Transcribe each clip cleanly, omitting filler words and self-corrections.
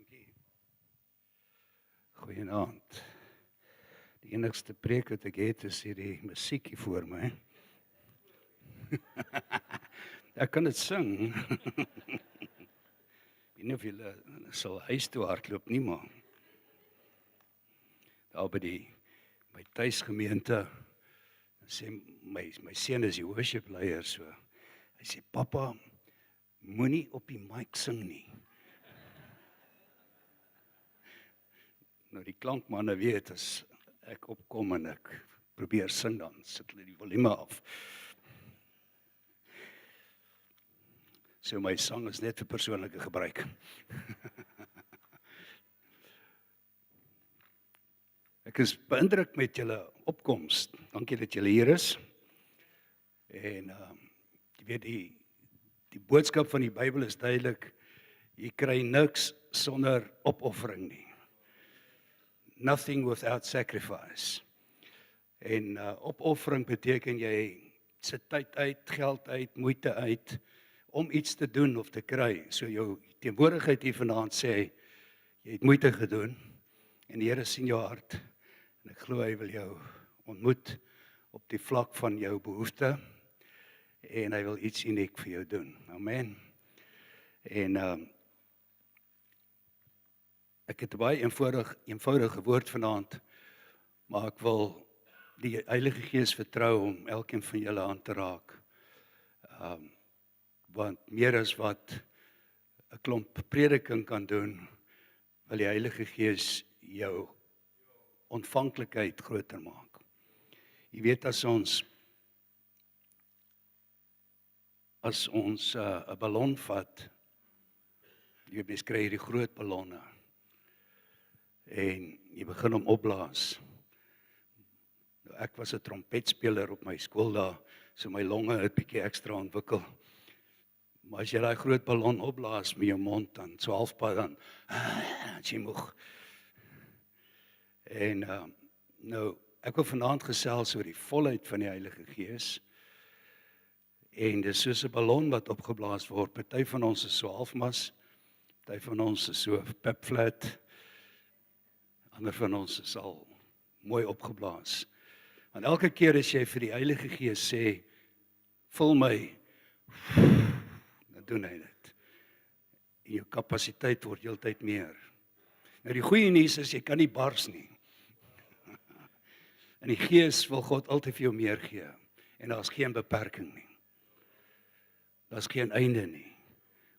Dankie. Goeienaand. Die enigste preek wat ek het is hierdie musiekie voor my. Ek kan dit sing. Ek weet nie of julle sal huis toe hardloop nie, maar daar by my tuisgemeente sê my seun is die worship leier, so hy sê pappa, moenie op die mic sing nie. Nou die klankmanne weet as ek opkom en ek probeer sing, dan sit hulle die volume af. So my sang is net vir persoonlike gebruik. Ek is beïndruk met julle opkoms. Dankie dat julle hier is. En jy weet die boodskap van die Bybel is duidelik. Jy kry niks sonder opoffering nie. Nothing without sacrifice. En opoffering beteken jy sit tyd uit, geld uit, moeite uit om iets te doen of te kry. So jou teenwoordigheid hier vanaand sê jy het moeite gedoen en die Here sien jou hart en ek glo hy wil jou ontmoet op die vlak van jou behoefte en hy wil iets uniek vir jou doen. Amen. En ek het 'n baie eenvoudige woord vanaand, maar ek wil die Heilige Gees vertrou om elkeen van julle aan te raak. Want meer as wat 'n klomp prediking kan doen, wil die Heilige Gees jou ontvanklikheid groter maak. Jy weet as ons 'n ballon vat, jy beskryf hierdie groot ballonne en jy begin hom opblaas. Nou, ek was 'n trompetspeler op my skool daar, so my longe het bietjie ekstra ontwikkel. Maar as jy daai groot ballon opblaas met jou mond, dan so halfpad dan jy moeg. En nou, ek wil vanaand gesels oor die volheid van die Heilige Gees. En dis soos 'n ballon wat opgeblaas word. Party van ons is so halfmas, party van ons is so pepflat, ander van ons is al mooi opgeblaas. Want elke keer as jy vir die Heilige Gees sê, vul my, dan doen hy dit. En jou kapasiteit word heeltyd meer. Nou die goeie nuus is, jy kan nie bars nie. In die Gees wil God altyd vir jou meer gee. En daar's geen beperking nie. Daar's geen einde nie.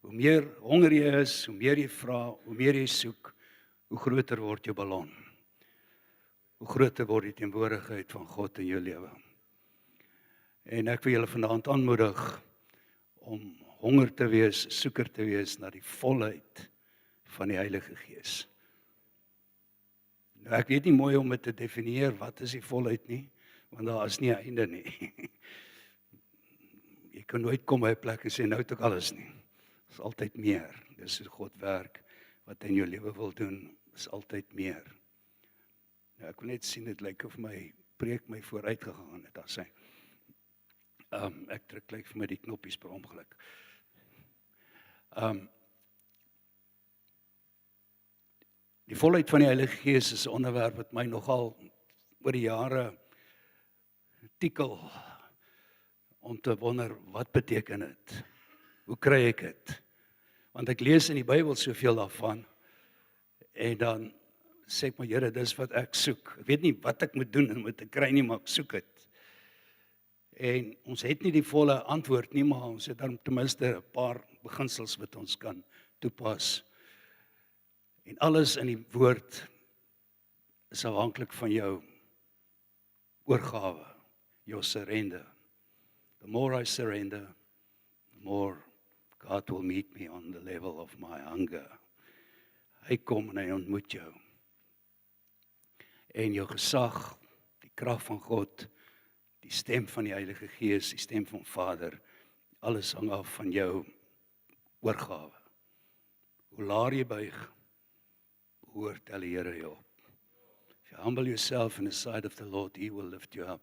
Hoe meer honger jy is, hoe meer jy vra, hoe meer jy soek, hoe groter word jou ballon. Hoe groter word die teenwoordigheid van God in jou lewe. En ek wil julle vanaand aanmoedig om honger te wees, soeker te wees na die volheid van die Heilige Gees. Nou ek weet nie mooi om dit te definieer, wat is die volheid nie, want daar is nie 'n einde nie. Jy kan nooit kom by 'n plek en sê nou het ek alles nie. Dit is altyd meer. Dis hoe God werk, wat hy in jou lewe wil doen, is altyd meer. Nou ek wil net sien, dit lyk of my preek my vooruit gegaan het, as hy. Ek druk gelyk vir my die knoppies per ongeluk. Die volheid van die Heilige Gees is 'n onderwerp wat my nogal oor die jare tikkel om te wonder, wat beteken dit? Hoe kry ek dit? Want ek lees in die Bybel soveel daarvan en dan sê ek maar, Here, dis wat ek soek. Ek weet nie wat ek moet doen om dit te kry nie, maar ek soek dit. En ons het nie die volle antwoord nie, maar ons het dan ten minste 'n paar beginsels wat ons kan toepas. En alles in die woord is afhanklik van jou oorgawe, jou surrender. The more I surrender, the more God will meet me on the level of my hunger. Hy kom en hy ontmoet jou. En jou gesag, die krag van God, die stem van die Heilige Gees, die stem van Vader, alles hang af van jou oorgawe. Hoe laer jy buig, hoe tel die Here jou op. If you humble yourself in the sight of the Lord, He will lift you up.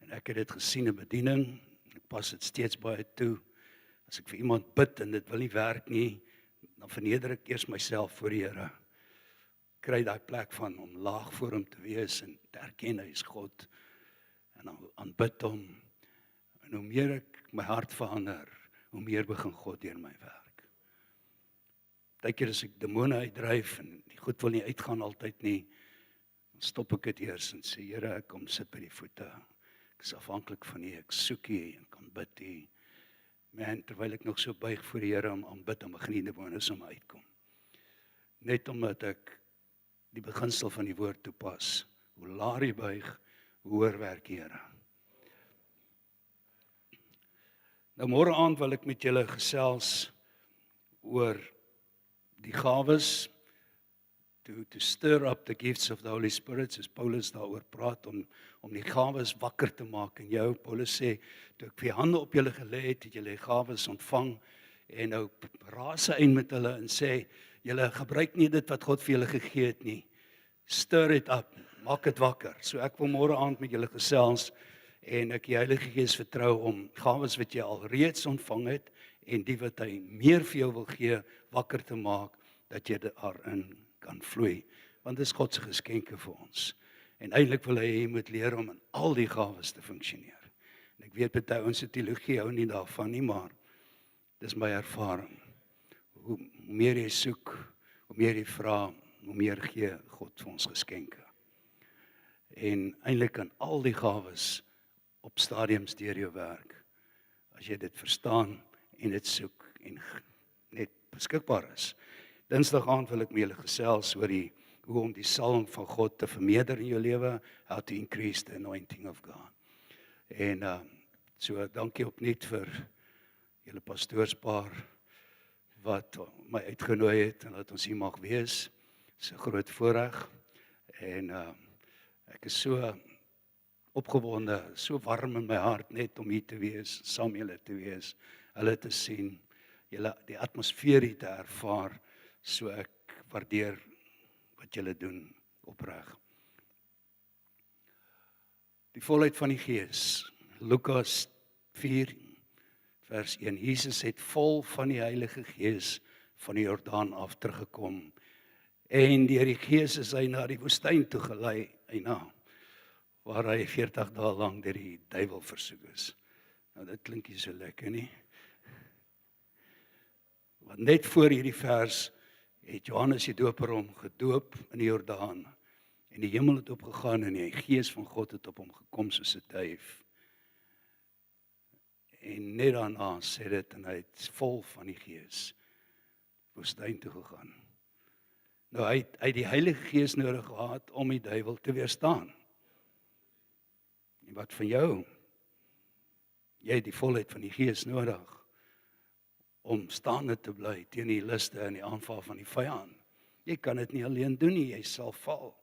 En ek het dit gesien in bediening, ek pas dit steeds baie toe. As ek vir iemand bid en dit wil nie werk nie, dan verneder ek eers myself voor die Here. Kry daai plek van om laag voor hom te wees en te erken hy is God en dan aanbid hom. En hoe meer ek my hart verander, hoe meer begin God deur my werk. Partykeer as ek demone uitdryf en die goed wil nie uitgaan altyd nie, dan stop ek dit eers en sê, Here, ek kom sit by die voete. Ek is afhanklik van U, ek soek U en kan bid U. Man, terwyl ek nog so buig voor die Here om aanbid, dan begin die demone sommer uitkom. Net omdat ek die beginsel van die woord toepas. Hoe laer jy buig, hoe hoër werk die Here. Nou môre aand wil ek met julle gesels oor die gawes, to stir up the gifts of the Holy Spirit, soos Paulus daaroor praat, om die gawes wakker te maak in jou. Paulus sê, toe ek vir hande op julle gelê het julle die gawes ontvang, en nou raas hy een met hulle en sê, julle gebruik nie dit wat God vir julle gegee het nie. Stir it up, maak dit wakker. So ek wil môre aand met julle gesels, en ek die Heilige Gees vertrou om gawes wat jy al reeds ontvang het, en die wat hy meer vir jou wil gee, wakker te maak, dat jy daarin kan vloei, want dit is God se geskenke vir ons. En eintlik wil hy moet leer om in al die gawes te funksioneer. En ek weet party ons se teologie hou nie daarvan nie, maar dis my ervaring. Hoe meer jy soek, hoe meer jy vra, hoe meer gee God vir ons geskenke. En eintlik kan al die gawes op stadiums deur jou werk, as jy dit verstaan en dit soek en net beskikbaar is. Dinsdag aand wil ek met julle gesels oor hoe om die salwing van God te vermeerder in jou lewe, how to increase the anointing of God. En so dankie opnuut vir julle pastoorspaar wat my uitgenooi het en dat ons hier mag wees. Dit is 'n groot voorreg en ek is so opgewonde, so warm in my hart net om hier te wees, saam julle te wees, hulle te sien, julle die atmosfeer hier te ervaar. So ek waardeer wat julle doen opreg. Die volheid van die Gees. Lukas 4 vers 1. Jesus het vol van die Heilige Gees van die Jordaan af teruggekom. En deur die Gees is hy na die woestyn toe gelei, waar hy 40 dae lank deur die duiwel versoek is. Nou dit klink nie so lekker nie. Want net voor hierdie vers het Johannes die Doper hom gedoop in die Jordaan, en die hemel het opgegaan en die Gees van God het op hom gekom soos 'n duif. En net daarna sê dit, en hy het vol van die Gees woestyn toe gegaan. Nou hy het die Heilige Gees nodig gehad om die duiwel te weerstaan. En wat van jou? Jy het die volheid van die Gees nodig om staande te bly teen die liste en die aanval van die vyand. Jy kan dit nie alleen doen nie, jy sal val.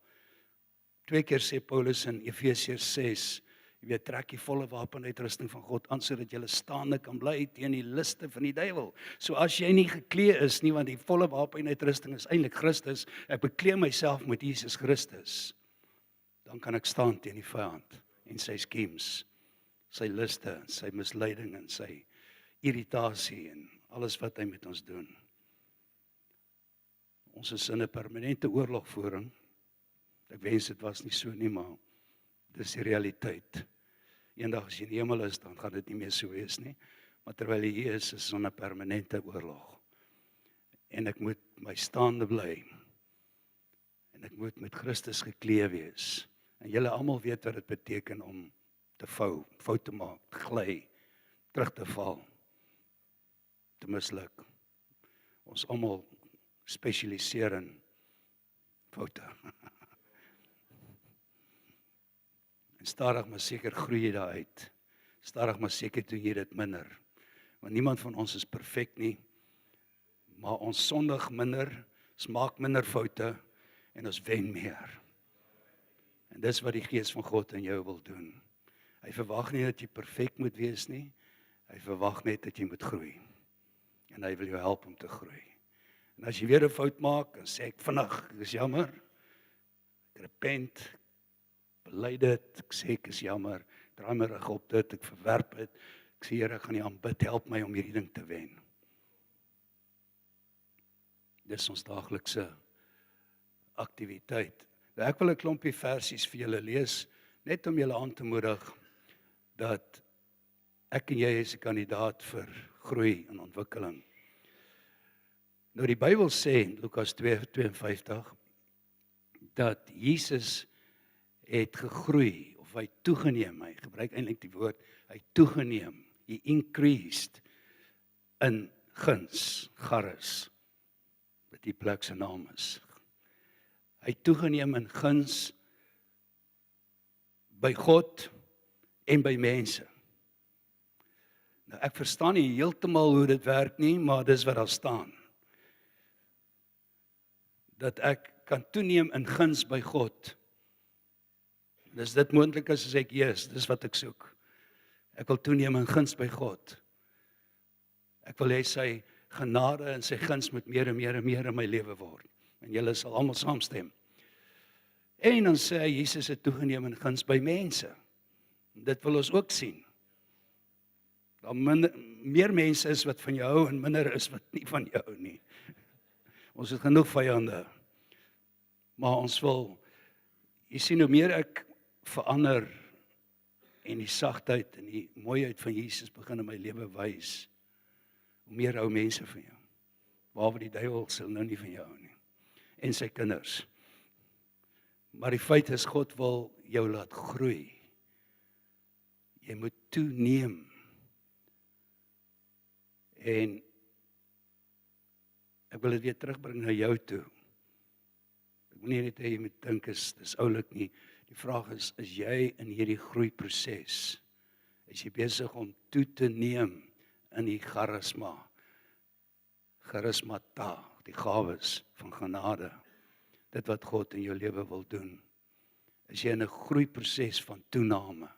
2 keer sê Paulus in Efesiërs 6, jy weet, trek die volle wapenuitrusting van God aan, sodat jy staande kan bly teen die liste van die duiwel. So as jy nie geklee is nie, want die volle wapenuitrusting is eintlik Christus, ek beklee myself met Jesus Christus, dan kan ek staan teen die vyand en sy skems, sy liste, sy misleiding en sy irritasie en alles wat hy met ons doen. Ons is in 'n permanente oorlogvoering. Ek wens dit was nie so nie, maar dis die realiteit. Eendag as jy in die hemel is, dan gaan dit nie meer so wees nie. Maar terwyl jy hier is 'n permanente oorlog. En ek moet my staande bly. En ek moet met Christus geklee wees. En julle almal weet wat dit beteken om te fout te maak, te gly, terug te val, te misluk. Ons almal spesialiseer in foute. En stadig maar seker groei jy daaruit. Stadig maar seker doen jy dit minder. Want niemand van ons is perfek nie. Maar ons sondig minder, ons maak minder foute en ons wen meer. En dis wat die Gees van God in jou wil doen. Hy verwag nie dat jy perfek moet wees nie. Hy verwag net dat jy moet groei. En hy wil jou help om te groei. En as jy weer 'n fout maak, dan sê ek vinnig, ek is jammer. Ek repent, bely dit, ek sê ek is jammer, draai my rug op dit, ek verwerp dit. Ek sê Here, ek gaan U aanbid, help my om hierdie ding te wen. Dis ons daaglikse aktiwiteit. Nou ek wil 'n klompie versies vir julle lees, net om julle aan te moedig dat ek en jy is 'n kandidaat vir groei en ontwikkeling. Nou die Bybel sê in Lukas 2:52 dat Jesus het gegroei of hy toegeneem. Hy gebruik eintlik die woord hy toegeneem. He increased in guns, charis, wat die plek se naam is. Hy toegeneem in guns by God en by mense. Nou ek verstaan nie heeltemal hoe dit werk nie, maar dis wat daar staan. Dat ek kan toeneem in guns by God. Dis dit moontlik as ek dis wat ek soek. Ek wil toeneem in guns by God. Ek wil hê sy genade en sy guns moet meer en meer en meer in my lewe word. En julle sal almal saamstem. En dan sê hy, Jesus het toegeneem in guns by mense. Dit wil ons ook sien. Dat meer mense is wat van jou hou en minder is wat nie van jou nie. Ons het genoeg vyande. Maar ons wil, jy sien hoe meer ek verander en die sagtheid en die mooiheid van Jesus begin in my lewe wys, hoe meer hou mense van jou. Behalwe die duiwel sal nou nie van jou hou nie. En sy kinders. Maar die feit is, God wil jou laat groei. Jy moet toeneem. En ek wil dit weer terugbring na jou toe. Ek wil nie net hê jy moet dink dis oulik nie. Die vraag is jy in hierdie groeiproses? Is jy besig om toe te neem in die charismata, die gawes van genade, dit wat God in jou lewe wil doen? Is jy in 'n groeiproses van toename?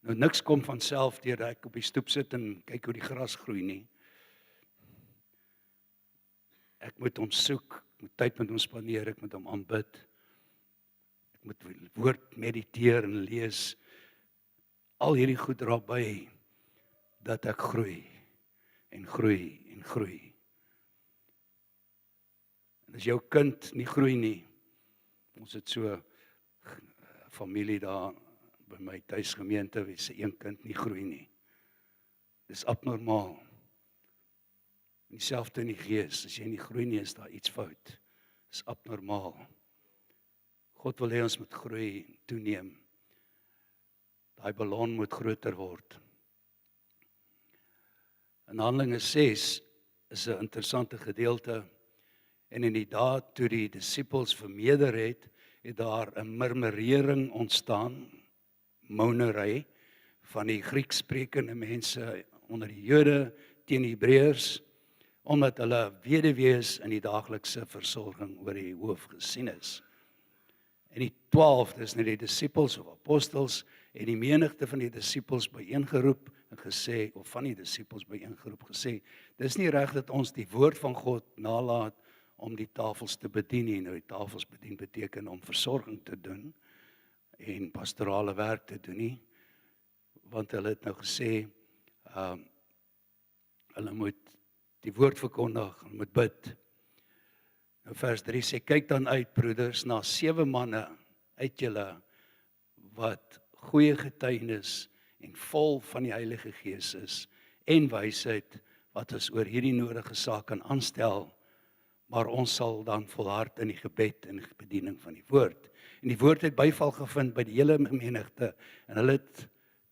Nou niks kom van self deur dat ek op die stoep sit en kyk hoe die gras groei nie. Ek moet hom soek, ek moet tyd met hom spandeer, ek moet hom aanbid. Ek moet woord mediteer en lees. Al hierdie goed dra by dat ek groei en groei en groei. En as jou kind nie groei nie, ons het so 'n familie daar by my tuisgemeente, wie se een kind nie groei nie. Dis abnormaal. Dieselfde in die gees, as jy nie groei nie, is daar iets fout. Dis abnormaal. God wil hê ons moet groei en toeneem. Daai ballon moet groter word. In Handelinge 6 is 'n interessante gedeelte. En in die dae toe die disippels vermeerder het, het daar 'n murmurering ontstaan, mounery, van die Grieksprekende mense onder die Jode teen die Hebreërs, omdat hulle weduwees in die daaglikse versorging oor die hoof gesien is. En die 12, dis nou die disippels of apostels, en die menigte van die disippels byeengeroep en gesê, of van die disippels byeengeroep gesê, dis nie reg dat ons die woord van God nalat om die tafels te bedien nie. Nou die tafels bedien beteken om versorging te doen en pastorale werk te doen nie, want hulle het nou gesê, hulle moet die woord verkondig, hulle moet bid. Nou vers 3 sê, kyk dan uit broeders, na 7 manne uit julle, wat goeie getuienis en vol van die Heilige Gees is, en wysheid, wat ons oor hierdie nodige saak kan aanstel, maar ons sal dan volhard in die gebed en die bediening van die woord. En die woord het byval gevind by die hele menigte, en hulle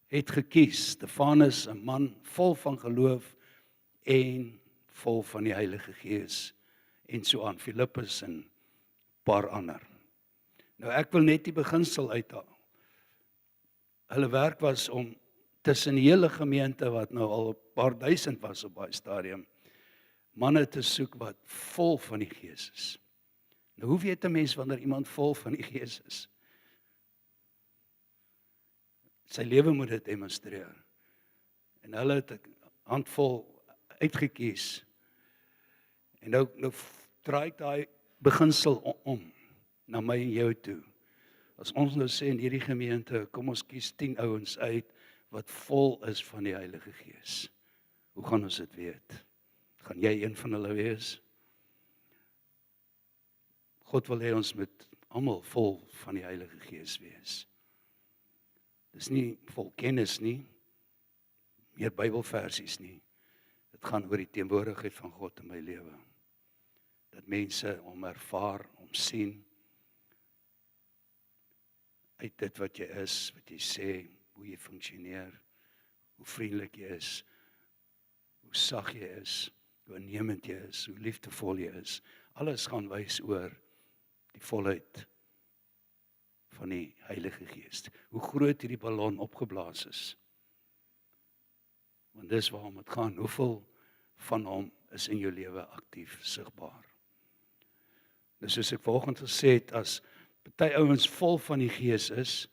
het gekies, Stefanus, 'n man vol van geloof en vol van die Heilige Gees, en so aan Filippus en 'n paar ander. Nou ek wil net die beginsel uithaal. Hulle werk was om tussen die hele gemeente, wat nou al 'n paar duisend was op daai stadium, manne te soek wat vol van die Gees is. Nou hoe weet 'n mens wanneer iemand vol van die Gees is? Sy lewe moet dit demonstreer. En hulle het 'n handvol uitgekies. En nou draai ek daai beginsel om na my en jou toe. As ons nou sê in hierdie gemeente, kom ons kies 10 ouens uit wat vol is van die Heilige Gees. Hoe gaan ons dit weet? Gaan jy een van hulle wees? God wil hê ons moet almal vol van die Heilige Gees wees. Dis nie vol kennis nie, meer Bybelversies nie. Dit gaan oor die teenwoordigheid van God in my lewe. Dat mense hom ervaar, hom sien, uit dit wat jy is, wat jy sê, hoe jy funksioneer, hoe vriendelik jy is, hoe sag jy is, hoe innemend jy is, hoe liefdevol jy is. Alles gaan wys oor die volheid van die Heilige Gees. Hoe groot hierdie ballon opgeblaas is. Want dis waarom het gaan. Hoeveel van hom is in jou lewe aktief, sigbaar? Dus soos ek vanoggend gesê het, as party ouens vol van die Gees is,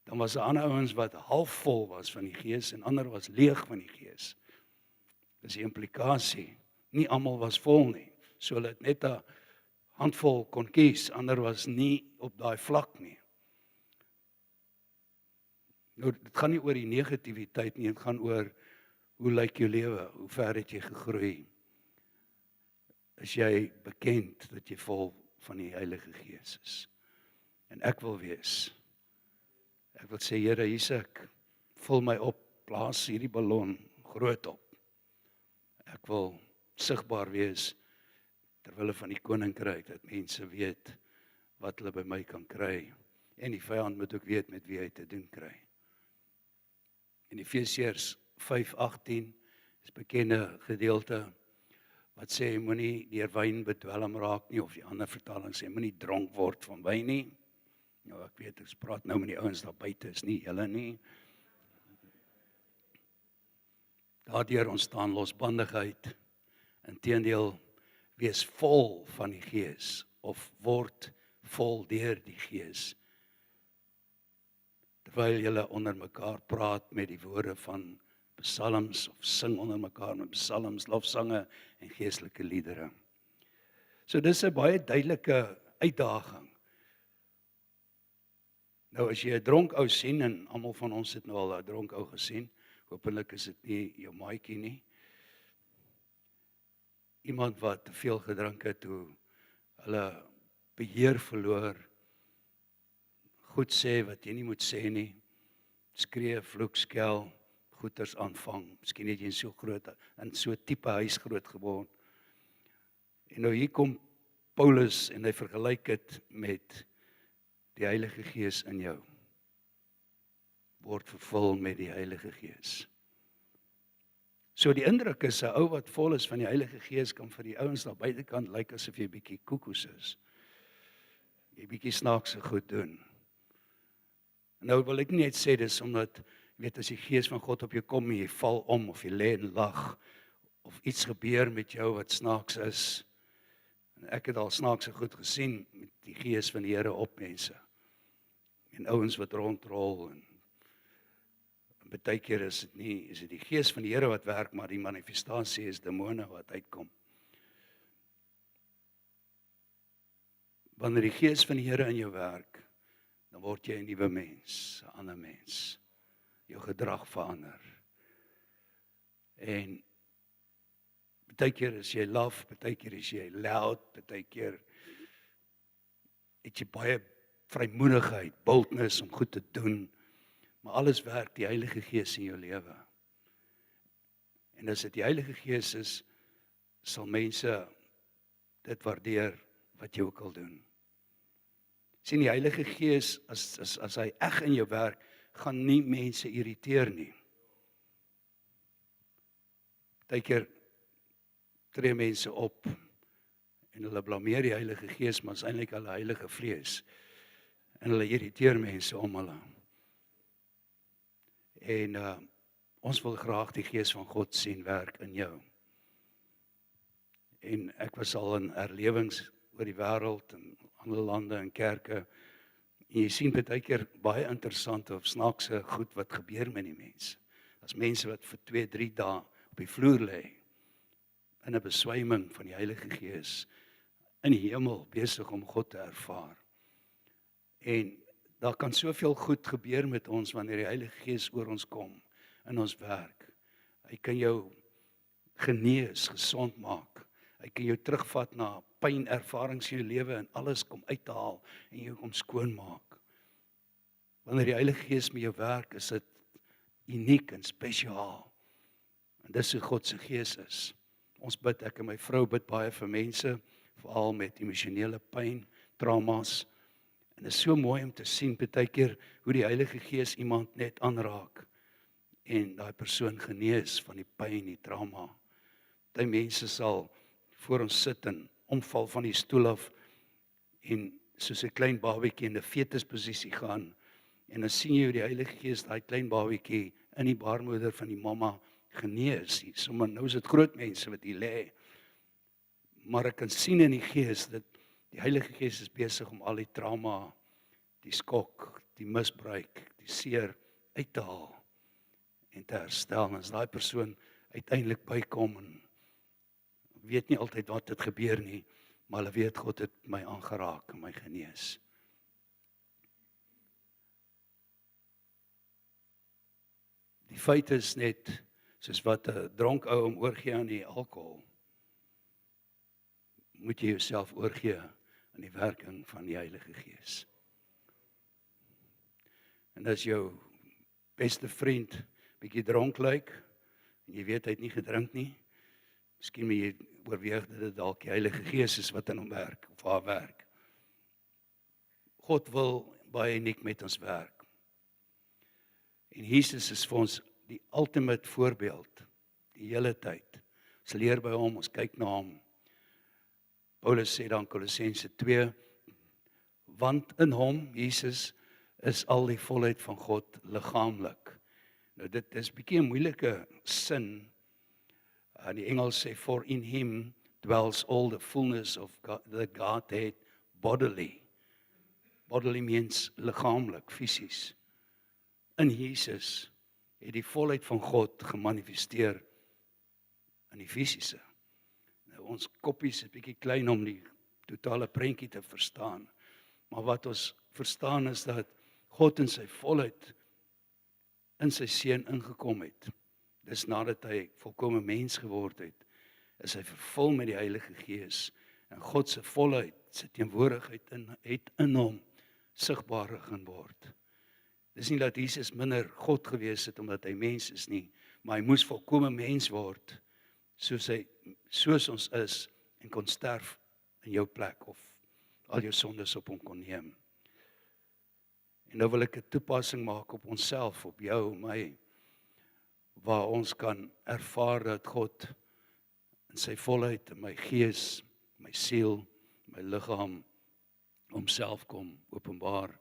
dan was daar ander ouens wat halfvol was van die Gees en ander was leeg van die Gees. Dis die implikasie. Nie almal was vol nie. So hulle het net 'n handvol kon kies, ander was nie op daai vlak nie. Nou, dit gaan nie oor die negativiteit nie, dit gaan oor hoe lyk jou lewe, hoe ver het jy gegroei? Is jy bekend dat jy vol van die Heilige Gees is? En ek wil wees. Ek wil sê, Here, hier's ek, vul my op, blaas hierdie ballon groot op. Ek wil sigbaar wees terwille van die koninkryk, dat mense weet wat hulle by my kan kry. En die vyand moet ook weet met wie hy te doen kry. In Efesiërs 5:18 is bekende gedeelte wat sê, moenie deur wyn bedwelm raak nie, of die ander vertaling sê, moenie dronk word van wyn nie. Nou, ek weet, ek praat nou met die ouens daar buite, is nie julle nie. Daardeur ontstaan losbandigheid. Inteendeel, wees vol van die Gees, of word vol deur die Gees. Terwyl julle onder mekaar praat met die woorde van psalms, of sing onder mekaar met psalms, lofsange en geestelike liedere. So dis 'n baie duidelike uitdaging. Nou as jy 'n dronk ou sien, en almal van ons het nou al 'n dronk ou gesien, hopelik is dit nie jou maatjie nie. Iemand wat te veel gedrink het, hoe hulle beheer verloor, goed sê wat jy nie moet sê nie, skree, vloek, skel, goeters aanvang, miskien het jy in so tipe huis groot geword. En nou hier kom Paulus en hy vergelyk dit met die Heilige Gees in jou. Word vervul met die Heilige Gees. So die indruk is, 'n ou wat vol is van die Heilige Gees kan vir die ouens daar buitekant lyk asof jy bietjie koekoes is. Jy bietjie snaakse goed doen. Nou wil ek nie net sê dis omdat, weet, as die Gees van God op jou kom en jy val om, of jy lê en lag, of iets gebeur met jou wat snaaks is. En ek het al snaakse goed gesien met die Gees van die Here op mense. En ouens wat rondrol, en baie keer is dit die Gees van die Here wat werk, maar die manifestasie is demone wat uitkom. Wanneer die Gees van die Here in jou werk, dan word jy 'n nuwe mens, 'n ander mens. Jou gedrag verander. En baie keer is jy laf, baie keer is jy loud, baie keer het jy baie vrymoedigheid, boldness om goed te doen, maar alles werk die Heilige Gees in jou lewe. En as dit die Heilige Gees is, sal mense dit waardeer wat jy ook al doen. Sien, die Heilige Gees, as hy eg in jou werk, gaan nie mense irriteer nie. Baie keer tree mense op en hulle blameer die Heilige Gees, maar is eintlik hulle heilige vlees. En hulle irriteer mense om hulle. En ons wil graag die Gees van God sien werk in jou. En ek was al in herlewings oor die wêreld, in ander lande en kerke, en jy sien baie keer baie interessante of snaakse goed wat gebeur met die mense. As mense wat vir 2-3 dae op die vloer lê, in 'n beswyming van die Heilige Gees, in die hemel, besig om God te ervaar. En daar kan soveel goed gebeur met ons, wanneer die Heilige Gees oor ons kom, in ons werk. Hy kan jou genees, gesond maak. Hy kan jou terugvat na pynervarings in jou lewe en alles kom uithaal en jou kom skoonmaak. Wanneer die Heilige Gees met jou werk, is dit uniek en spesiaal. En dis hoe God se Gees is. Ons bid, ek en my vrou bid baie vir mense, veral met emosionele pyn, traumas. En dit is so mooi om te sien baie keer hoe die Heilige Gees iemand net aanraak en daai persoon genees van die pyn, die trauma. Party mense sal voor ons sit en omval van die stoel af en soos 'n klein babietjie in 'n fetusposisie gaan. En dan sien jy hoe die Heilige Gees daai klein babietjie in die baarmoeder van die mamma genees. Sommige nou is dit groot mense wat hier lê. Maar ek kan sien in die Gees dat die Heilige Gees is besig om al die trauma, die skok, die misbruik, die seer uit te haal en te herstel. En as daai persoon uiteindelik bykom en weet nie altyd wat het gebeur nie, maar hulle weet God het my aangeraak en my genees. Die feit is net, soos wat 'n dronk ou om oorgee aan die alkohol, moet jy jouself oorgee aan die werking van die Heilige Gees. En as jou beste vriend bietjie dronk lyk, en jy weet hy het nie gedrink nie, miskien moet jy oorweeg dat dit dalk die Heilige Gees is wat in hom werk, of haar werk. God wil baie uniek met ons werk. En Jesus is vir ons die ultimate voorbeeld, die hele tyd. Ons leer by hom, ons kyk na hom. Paulus sê dan Kolossense 2, want in hom, Jesus, is al die volheid van God liggaamlik. Nou dit is bietjie 'n moeilike sin. In die Engels sê, for in him dwells all the fullness of God, the Godhead bodily. Bodily means liggaamlik, fisies. In Jesus het die volheid van God gemanifesteer in die fisiese. Nou, ons koppies is bietjie klein om die totale prentjie te verstaan. Maar wat ons verstaan is dat God in sy volheid in sy seun ingekom het. Dis nadat hy volkome mens geword het, is hy vervul met die Heilige Gees. En God se volheid, sy teenwoordigheid het in hom sigbaar begin word. Dis nie dat Jesus minder God gewees het omdat hy mens is nie, maar hy moes volkome mens word, soos ons is, en kon sterf in jou plek, of al jou sondes op hom kon neem. En nou wil ek 'n toepassing maak op onsself, op jou, my, waar ons kan ervaar dat God in sy volheid, in my gees, my siel, my liggaam, homself kom openbaar,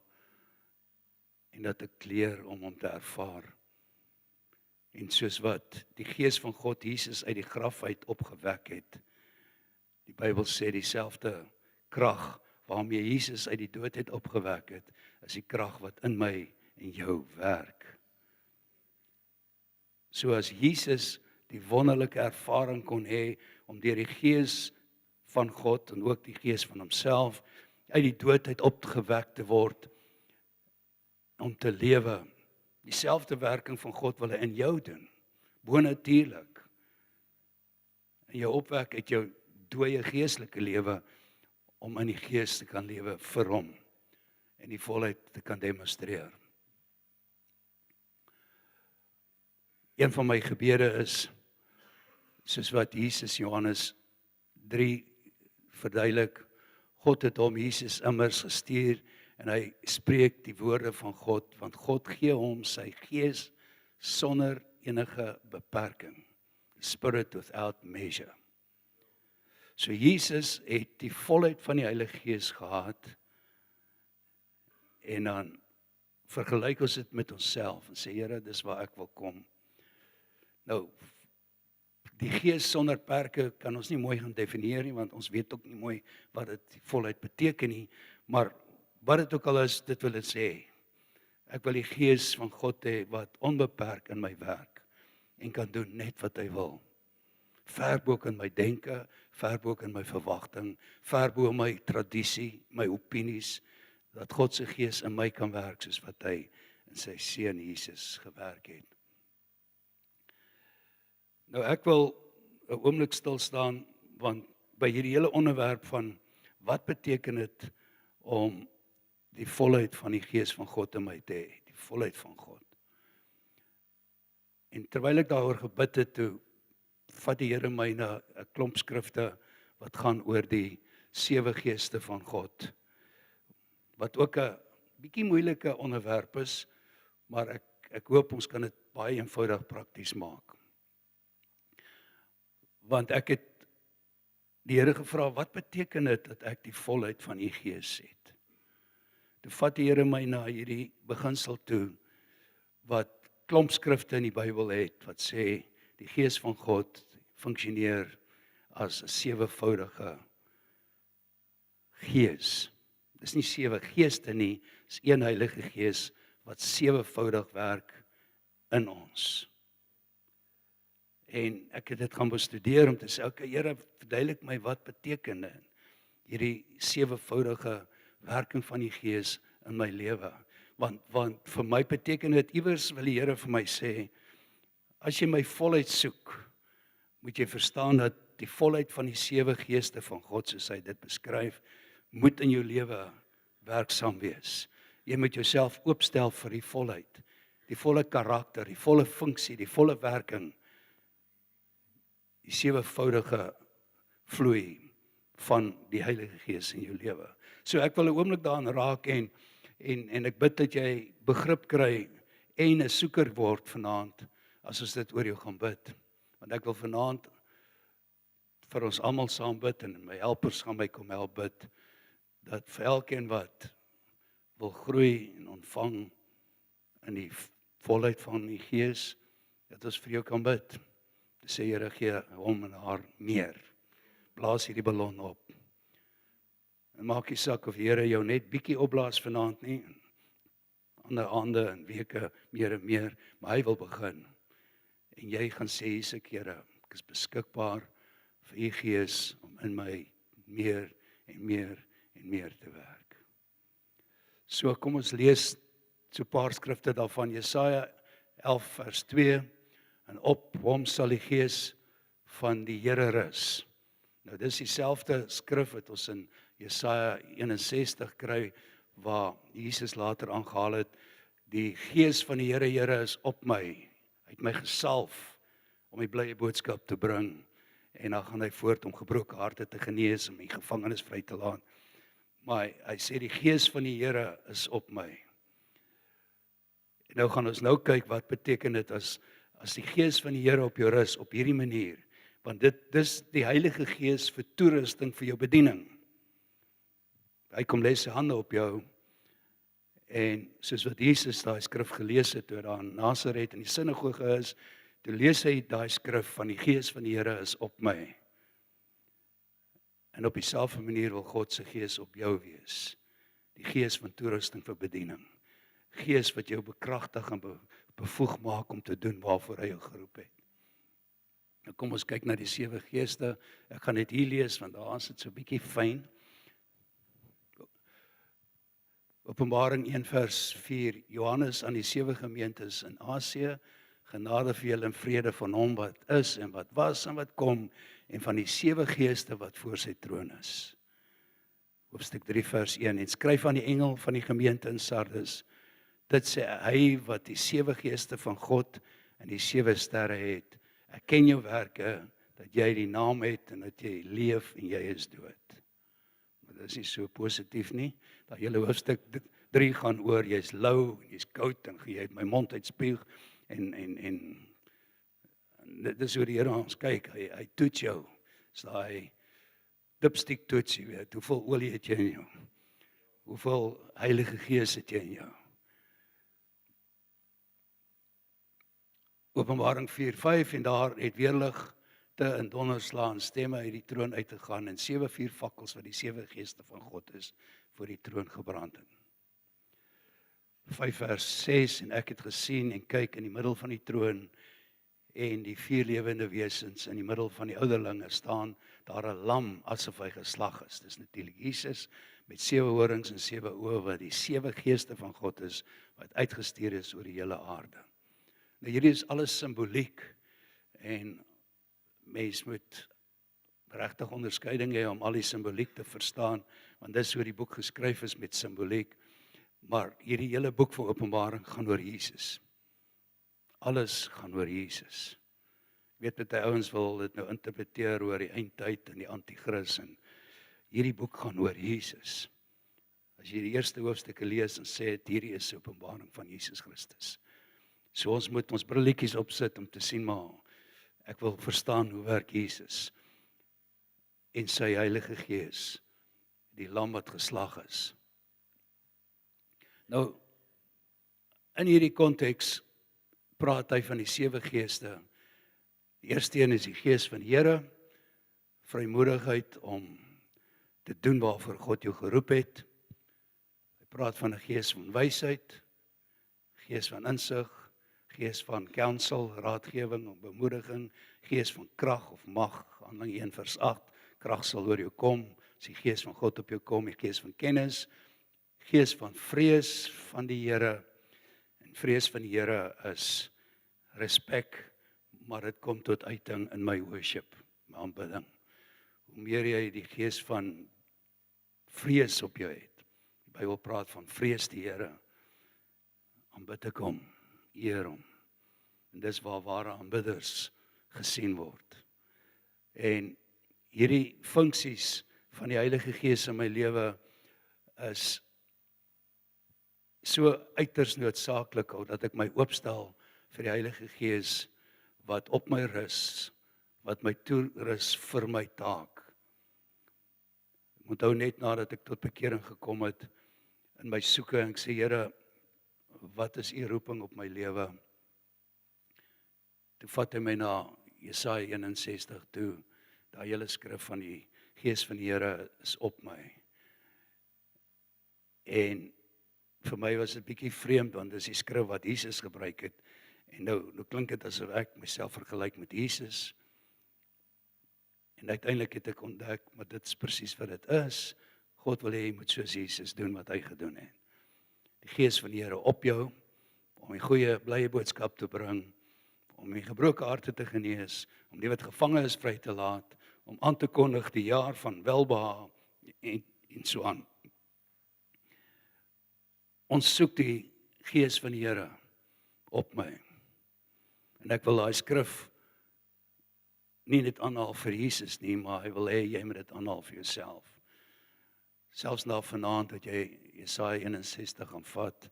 en dat ek leer om hom te ervaar. En soos wat die Gees van God Jesus uit die graf uit opgewek het, die Bybel sê dieselfde krag waarmee Jesus uit die dood het opgewek het, is die krag wat in my en jou werk. So as Jesus die wonderlike ervaring kon hê om deur die Gees van God en ook die Gees van homself uit die dood uit opgewek te word, om te lewe, dieselfde werking van God wil hy in jou doen, bonatuurlik, en jou opwek uit jou dooie geestelike lewe, om in die gees te kan lewe vir hom, en die volheid te kan demonstreer. Een van my gebede is, soos wat Jesus Johannes 3 verduidelik, God het hom Jesus immers gestuur, en hy spreek die woorde van God, want God gee hom sy gees sonder enige beperking. Spirit without measure. So Jesus het die volheid van die Heilige Gees gehad, en dan vergelyk ons dit met onsself, en sê, Here, dis waar ek wil kom. Nou, die Gees sonder perke kan ons nie mooi gaan definieer nie, want ons weet ook nie mooi wat dit volheid beteken nie, maar wat dit ook al is, dit wil dit sê. Ek wil die Gees van God hê wat onbeperk in my werk en kan doen net wat hy wil. Ver bo in my denke, ver bo in my verwagting, ver bo my tradisie, my opinies, dat God se Gees in my kan werk soos wat hy in sy seun Jesus gewerk het. Nou ek wil 'n oomblik stil staan, want by hierdie hele onderwerp van wat beteken dit om die volheid van die Gees van God in my te hê, die volheid van God. En terwyl ek daaroor gebid het, toe vat die Here my na 'n klomp skrifte wat gaan oor die 7 geeste van God, wat ook 'n bietjie moeilike onderwerp is, maar ek hoop ons kan dit baie eenvoudig prakties maak. Want ek het die Here gevra, wat beteken dit dat ek die volheid van U Gees het? Toe vat die Here my na hierdie beginsel toe, wat klomp skrifte in die Bybel het, wat sê, die Gees van God funksioneer as 'n 7voudige Gees. Dis nie 7 geeste nie, dis een Heilige Gees wat 7voudig werk in ons. En ek het dit gaan bestudeer om te sê, okay, Here, verduidelik my wat beteken dit, hierdie 7voudige werking van die Gees in my lewe. Want vir my beteken dit, iewers wil die Here vir my sê, as jy my volheid soek, moet jy verstaan dat die volheid van die 7 geeste van God, soos hy dit beskryf, moet in jou lewe werksaam wees. Jy moet jouself oopstel vir die volheid, die volle karakter, die volle funksie, die volle werking, die 7voudige vloei van die Heilige Gees in jou lewe. So ek wil 'n oomblik daarin raak en ek bid dat jy begrip kry en 'n soeker word vanaand as ons dit oor jou gaan bid. Want ek wil vanaand vir ons almal saam bid en my helpers gaan my kom help bid, dat vir elkeen wat wil groei en ontvang in die volheid van die Gees, dat ons vir jou kan bid. Te sê, Here, gee hom en haar meer. Blaas hierdie ballon op. En maak nie saak of die Here jou net bietjie opblaas vanaand nie, ander aande en weke meer en meer, maar hy wil begin. En jy gaan sê, hier's ek, Here, ek is beskikbaar vir U Gees om in my meer en meer en meer te werk. So kom ons lees so 'n paar skrifte daarvan, Jesaja 11 vers 2, en op hom sal die Gees van die Here rus. Nou dis dieselfde skrif wat ons in Jesaja 61 kry, waar Jesus later aangehaal het, die Gees van die Here is op my, hy het my gesalf om die blye boodskap te bring, en dan gaan hy voort om gebroke harte te genees, om die gevangenes vry te laat. Maar hy sê die Gees van die Here is op my. En nou gaan ons nou kyk wat beteken dit as die Gees van die Here op jou rus op hierdie manier, want dis die Heilige Gees vir toerusting vir jou bediening. Hy kom lê sy hande op jou, en soos wat Jesus daai skrif gelees het, toe daar in Nasaret in die sinagoge is, toe lees hy daai skrif van die Gees van die Here is op my. En op dieselfde manier wil God se Gees op jou wees. Die Gees van toerusting vir bediening. Gees wat jou bekragtig en bevoeg maak om te doen waarvoor hy jou geroep het. Nou kom ons kyk na die 7 geeste. Ek gaan dit hier lees, want daar is dit so bietjie fyn. Openbaring 1 vers 4, Johannes aan die 7 gemeentes in Asië, genade vir julle en vrede van hom wat is en wat was en wat kom, en van die 7 geeste wat voor sy troon is. Hoofstuk 3 vers 1, en skryf aan die engel van die gemeente in Sardes, dit sê hy wat die 7 geeste van God en die 7 sterre het, ek ken jou werke, dat jy die naam het en dat jy leef en jy is dood. Maar dit is nie so positief nie. Dat hele hoofstuk 3 gaan oor, jy's lou, jy's koud en jy het my mond uitspuug en dit is hoe die Here ons kyk, hy toets jou. Dis daai dipstick toets, jy weet, hoeveel olie het jy in jou? Hoeveel Heilige Gees het jy in jou? Openbaring 4:5, en daar het weerligte en donderslaan stemme uit die troon uitgegaan, en 7 vuurvakkels wat die 7 geeste van God is, voor die troon gebrand het. 5 vers 6, en ek het gesien en kyk in die middel van die troon, en die 4 lewende wesens in die middel van die ouderlinge staan daar 'n lam asof hy geslag is. Dis natuurlik Jesus met 7 horings en 7 oë, wat die 7 geeste van God is, wat uitgestuur is oor die hele aarde. Nou hierdie is alles simboliek, en mens moet regtig onderskeiding hê om al die simboliek te verstaan, want dis hoe die boek geskryf is met simboliek. Maar hierdie hele boek van Openbaring gaan oor Jesus. Alles gaan oor Jesus. Weet baie ouens wil dit nou interpreteer oor die eindtyd en die anti-kris, en hierdie boek gaan oor Jesus. As jy die eerste hoofstukke lees en sê dit hierdie is 'n openbaring van Jesus Christus. So ons moet ons brilletjies opsit om te sien, maar ek wil verstaan hoe werk Jesus en sy Heilige Gees, die lam wat geslag is. Nou, in hierdie konteks praat hy van die 7 geeste. Die eerste een is die Gees van die Here, vrymoedigheid om te doen waarvoor God jou geroep het. Hy praat van 'n gees van wysheid, gees van insig, gees van counsel, raadgewing of bemoediging, gees van krag of mag, Handelinge 1:8, krag sal oor jou kom, as die gees van God op jou kom, die gees van kennis, gees van vrees van die Here, en vrees van die Here is respek, maar dit kom tot uiting in my worship, my aanbidding. Hoe meer jy die gees van vrees op jou het, die Bybel praat van vrees die Here, aanbid ek hom, eer hom, en dis waar ware aanbidders gesien word. En hierdie funksies van die Heilige Gees in my lewe is so uiters noodsaaklik, dat ek my oopstel vir die Heilige Gees wat op my rus, wat my toerus vir my taak. Ek onthou net nadat ek tot bekering gekom het, in my soeke, en ek sê, Here, wat is u roeping op my lewe? Toe vat hy my na Jesaja 61 toe, daai hele skrif van die Gees van die Here is op my. En vir my was dit bietjie vreemd, want dis die skrif wat Jesus gebruik het, en nou klink dit asof ek myself vergelyk met Jesus, en uiteindelik het ek ontdek, maar dit is presies wat dit is. God wil hê jy moet soos Jesus doen wat hy gedoen het. Die Gees van die Here op jou, om die goeie, blye boodskap te bring, om die gebroke harte te genees, om die wat gevange is vry te laat, om aan te kondig die jaar van welbehae, en so aan. Ons soek die Gees van die Here op my. En ek wil daai skrif nie net aanhaal vir Jesus nie, maar hy wil hê jy moet dit aanhaal vir jouself. Selfs na vanaand dat jy Jesaja 61 gaan vat,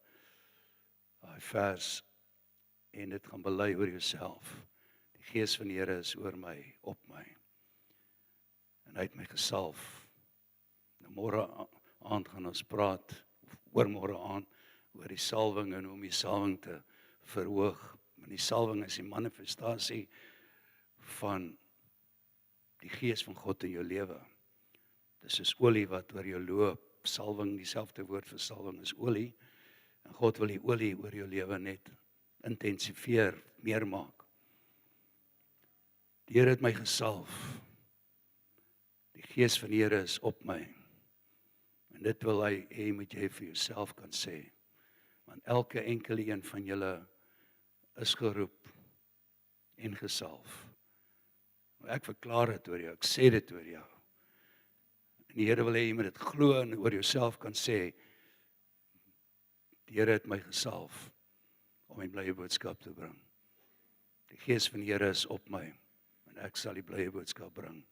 daai vers, en dit gaan bely oor jouself. Die Gees van die Here is oor my, op my. En hy het my gesalf. Nou môre aand gaan ons praat, oormôre aand, oor die salwing en hoe om die salwing te verhoog. Maar die salwing is die manifestasie van die Gees van God in jou lewe. Dis soos olie wat oor jou loop. Salwing, dieselfde woord vir salwing is olie. En God wil die olie oor jou lewe net intensifieer, meer maak. Die Here het my gesalf. Die Gees van die Here is op my. En dit wil hy hê moet jy vir jouself kan sê. Want elke enkele een van julle is geroep en gesalf. Ek verklaar dit oor jou, ek sê dit oor jou. En die Here wil hê jy moet dit glo en oor jouself kan sê, die Here het my gesalf om die blye boodskap te bring. Die Gees van die Here is op my, en ek sal die blye boodskap bring.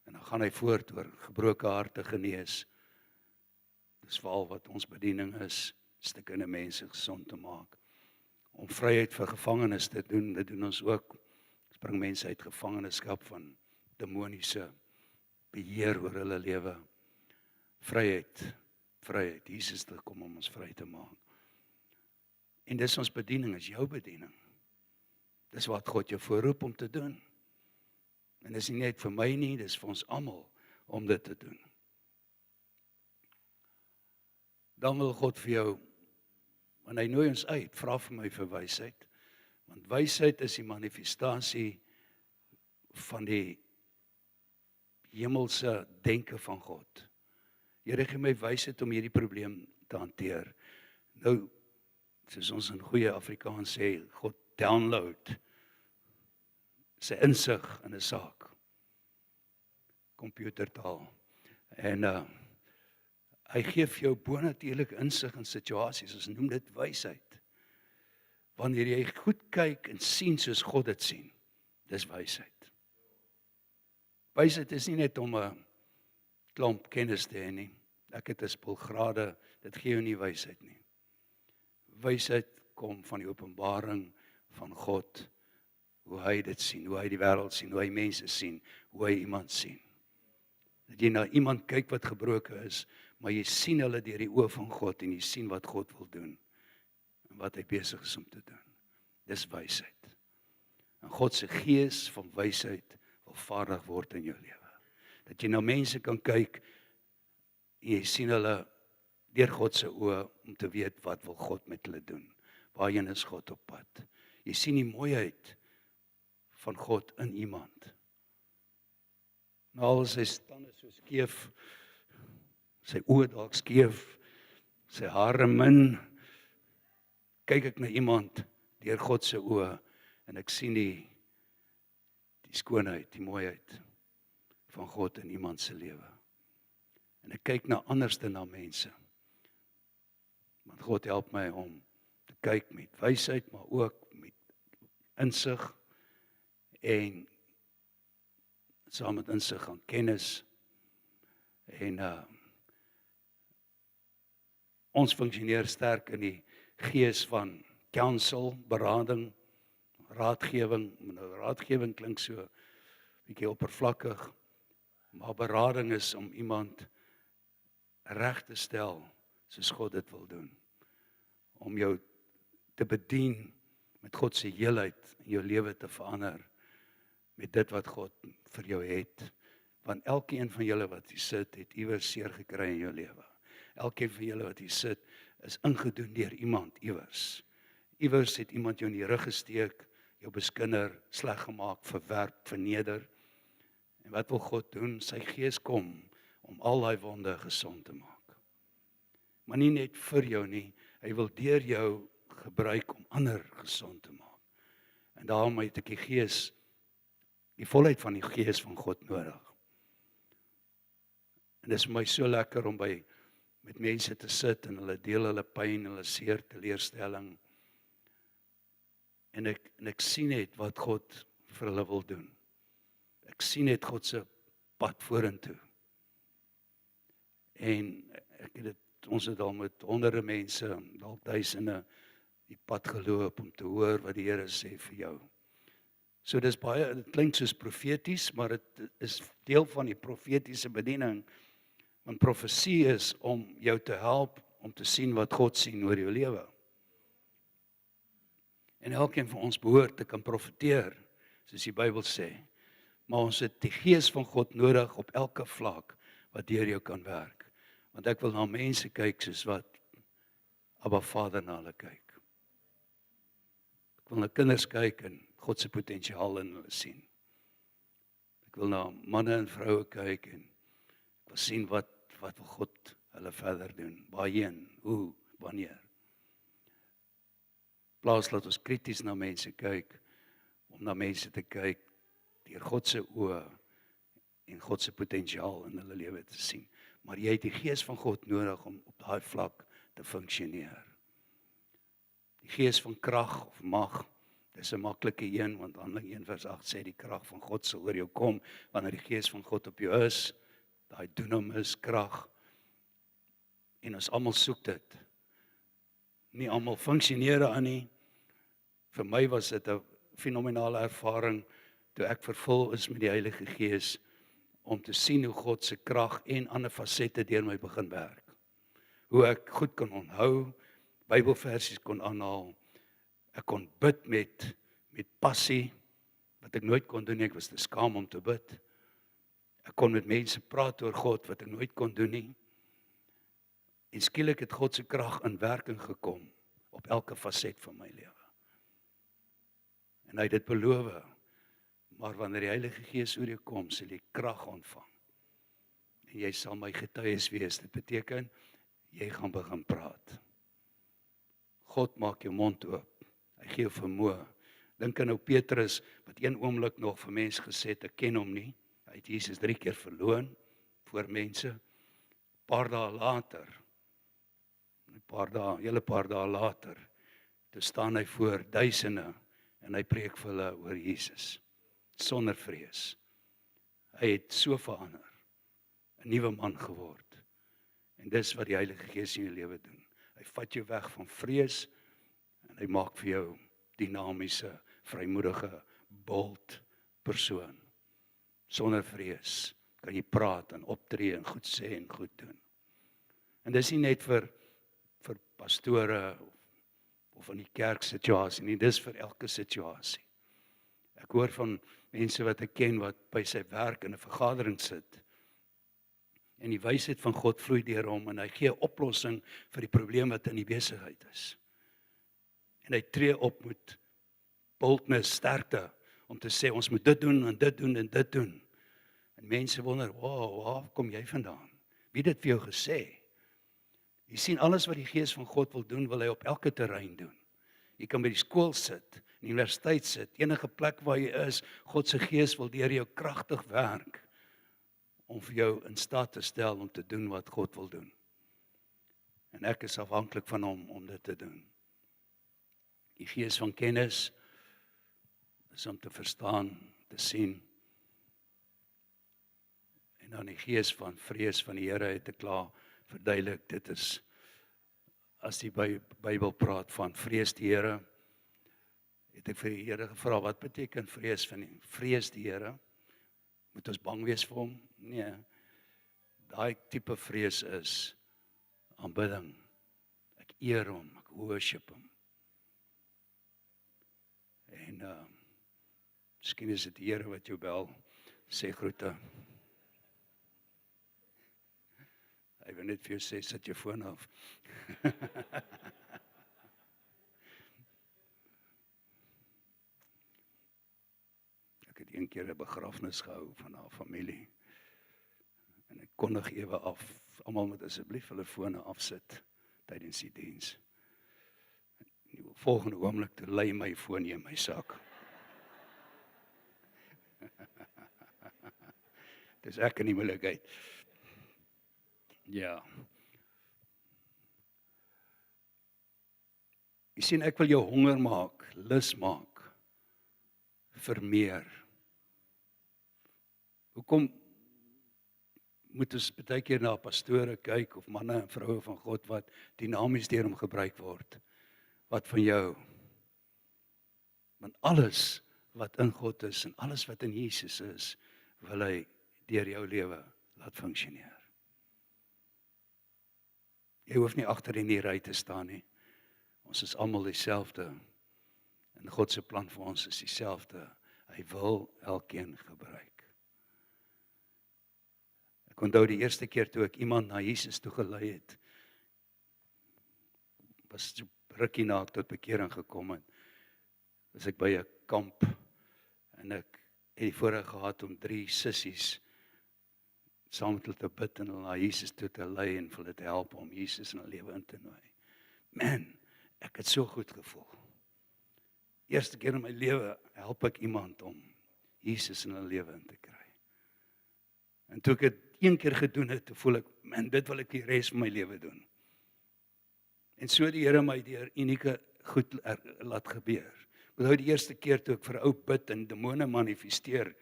En dan gaan hy voort oor gebroke harte genees. Dis veral wat ons bediening is, stukkende mense gesond te maak. Om vryheid vir gevangenes te doen, dit doen ons ook. Ons bring mense uit gevangenskap van demoniese beheer oor hulle lewe. Vryheid, Jesus het gekom om ons vry te maak. En dis ons bediening, is jou bediening. Dis wat God jou voorroep om te doen. En dis nie net vir my nie, dis vir ons almal om dit te doen. Dan wil God vir jou, want hy nooi ons uit, vra vir my vir wysheid. Want wysheid is die manifestasie van die hemelse denke van God. Here, gee my wysheid om hierdie probleem te hanteer. Nou, soos ons in goeie Afrikaans sê, God download sy insig in 'n saak. Komputertaal. En hy gee vir jou bonatuurlike insig in situasies, ons noem dit wysheid. Wanneer jy goed kyk en sien soos God dit sien, dis wysheid. Wysheid is nie net om 'n klomp kennis te hê nie. Ek het 'n spul grade, dit gee jou nie wysheid nie. Wysheid kom van die openbaring van God, hoe hy dit sien, hoe hy die wêreld sien, hoe hy mense sien, hoe hy iemand sien. Dat jy na iemand kyk wat gebroken is, maar jy sien hulle deur die oë van God en jy sien wat God wil doen en wat hy besig is om te doen. Dis wysheid. En God se gees van wysheid wil vaardig word in jou lewe. Dat jy na mense kan kyk en jy sien hulle deur God se oë om te weet wat wil God met hulle doen. Waarheen is God op pad? Jy sien die mooiheid van God in iemand. Nou al sy tande so skeef, sy oë dalk skeef, sy hare min, kyk ek na iemand deur God se oë en ek sien die skoonheid, die mooiheid van God in iemand se lewe. En ek kyk na anderste na mense. Want God help my om te kyk met wysheid, maar ook met insig en saam met insig aan kennis. En ons funksioneer sterk in die gees van counsel, berading, raadgewing. Nou, raadgewing klink so bietjie oppervlakkig, maar berading is om iemand reg te stel soos God dit wil doen. Om jou te bedien met God se heelheid in jou lewe te verander met dit wat God vir jou het. Want elkeen van julle wat hier sit, het iewers seer gekry in jou lewe. Elkeen van julle wat hier sit, is ingedoen deur iemand iewers. Iewers het iemand jou in die rug gesteek, jou beskinder, sleg gemaak, verwerp, verneder. En wat wil God doen? Sy gees kom om al daai wonde gesond te maak. Maar nie net vir jou nie, hy wil deur jou gebruik om ander gesond te maak. En daarom het ek die gees, die volheid van die gees van God nodig. En dit is vir my so lekker om met mense te sit en hulle deel hulle pyn, hulle seer, teleurstelling. En ek sien net wat God vir hulle wil doen. Ek sien net God se pad vorentoe. En ons het al met honderde mense, dalk duisende, die pad geloop om te hoor wat die Here sê vir jou. So dis baie, dit klink soos profeties, maar dit is deel van die profetiese bediening. Want profesie is om jou te help om te sien wat God sien oor jou lewe. En elkeen van ons behoort te kan profeteer, soos die Bybel sê. Maar ons het die gees van God nodig op elke vlak wat deur jou kan werk. Want ek wil na mense kyk soos wat Abba Vader na hulle kyk. Ek wil na kinders kyk en God se potensiaal in hulle sien. Ek wil na manne en vroue kyk en ek wil sien wat wil God hulle verder doen. Waarheen, hoe, wanneer. Plaas laat ons krities na mense kyk, om na mense te kyk deur God se oë en God se potensiaal in hulle lewe te sien. Maar jy het die gees van God nodig om op daai vlak te funksioneer. Die gees van krag of mag, dis 'n maklike een, want Handelinge 1:8 sê die krag van God sal oor jou kom, wanneer die gees van God op jou is, daai dunamis krag, en ons almal soek dit. Nie almal funksioneer daarin nie. Vir my was dit 'n fenominale ervaring, toe ek vervul is met die Heilige Gees, om te sien hoe God se krag en ander fasette deur my begin werk. Hoe ek goed kon onthou, Bybelversies kon aanhaal, ek kon bid met passie, wat ek nooit kon doen nie, ek was te skaam om te bid. Ek kon met mense praat oor God, wat ek nooit kon doen nie. En skielik het God se krag in werking gekom, op elke faset van my lewe. En hy het dit beloof, maar wanneer die Heilige Gees oor jou kom, sal jy krag ontvang. En jy sal my getuies wees, dit beteken, jy gaan begin praat. God maak jou mond oop, hy gee jou vermoë. Dink aan nou Petrus, wat een oomblik nog vir mense gesê het, ek ken hom nie. Hy het Jesus 3 keer verloon voor mense. Paar dae later, 'n hele paar dae later, toe staan hy voor duisende en hy preek vir hulle oor Jesus, sonder vrees. Hy het so verander, 'n nuwe man geword. En dis wat die Heilige Gees in jou lewe doen. Hy vat jou weg van vrees en hy maak vir jou dinamiese, vrymoedige, bold persoon. Sonder vrees kan jy praat en optree en goed sê en goed doen. En dis nie net vir pastore of in die kerksituasie nie, dis vir elke situasie. Ek hoor van mense wat ek ken wat by sy werk in 'n vergadering sit en die wysheid van God vloei deur hom en hy gee 'n oplossing vir die probleem wat in die besigheid is. En hy tree op met boldness, sterkte, om te sê ons moet dit doen en dit doen en dit doen. En mense wonder, wow, waar kom jy vandaan? Wie het dit vir jou gesê? Jy sien, alles wat die Gees van God wil doen, wil hy op elke terrein doen. Jy kan by die skool sit, in die universiteit sit, enige plek waar jy is, God se Gees wil deur jou kragtig werk, om vir jou in staat te stel om te doen wat God wil doen. En ek is afhanklik van hom om dit te doen. Die Gees van kennis is om te verstaan, te sien. En dan die Gees van vrees van die Here het te klaar verduidelik. Dit is, as die Bybel praat van vrees die Here, het ek vir die Here gevra, wat beteken vrees van die? Vrees die Here? Moet ons bang wees vir hom? Nee. Daai tipe vrees is aanbidding. Ek eer hom, ek worship hom. En miskien is dit die Here wat jou bel, sê groete. Hy wil net vir jou sê, sit jou foon af. Ek het een keer 'n begrafnis gehou van haar familie. En ek kondig ewe af, almal moet asseblief hulle fone afsit tydens die diens. Die volgende oomblik toe lê my foon in my sak. Dis ek in die moeilikheid. Ja. Jy sien, ek wil jou honger maak, lus maak vir meer. Hoekom moet ons baie keer na pastore kyk of manne en vroue van God wat dinamies deur hom gebruik word? Wat van jou? Want alles wat in God is en alles wat in Jesus is, wil hy deur jou lewe laat funksioneer. Jy hoef nie agter in die ry te staan nie. Ons is almal dieselfde. En God se plan vir ons is dieselfde. Hy wil elkeen gebruik. Ek onthou die eerste keer toe ek iemand na Jesus toe gelei het, was so rukkie na ek tot bekering gekom het, was ek by 'n kamp en ek het die voorreg gehad om 3 sissies saam met hulle te bid en hulle na Jesus toe te lei en vir hulle te help om Jesus in hulle lewe in te nooi. Man, ek het so goed gevoel. Eerste keer in my lewe help ek iemand om Jesus in hulle lewe in te kry. En toe ek dit een keer gedoen het, toe voel ek, man, dit wil ek die res van my lewe doen. En so het die Here my deur unieke goed laat gebeur. Ek onthou die eerste keer toe ek vir 'n ou bid en demone manifesteer,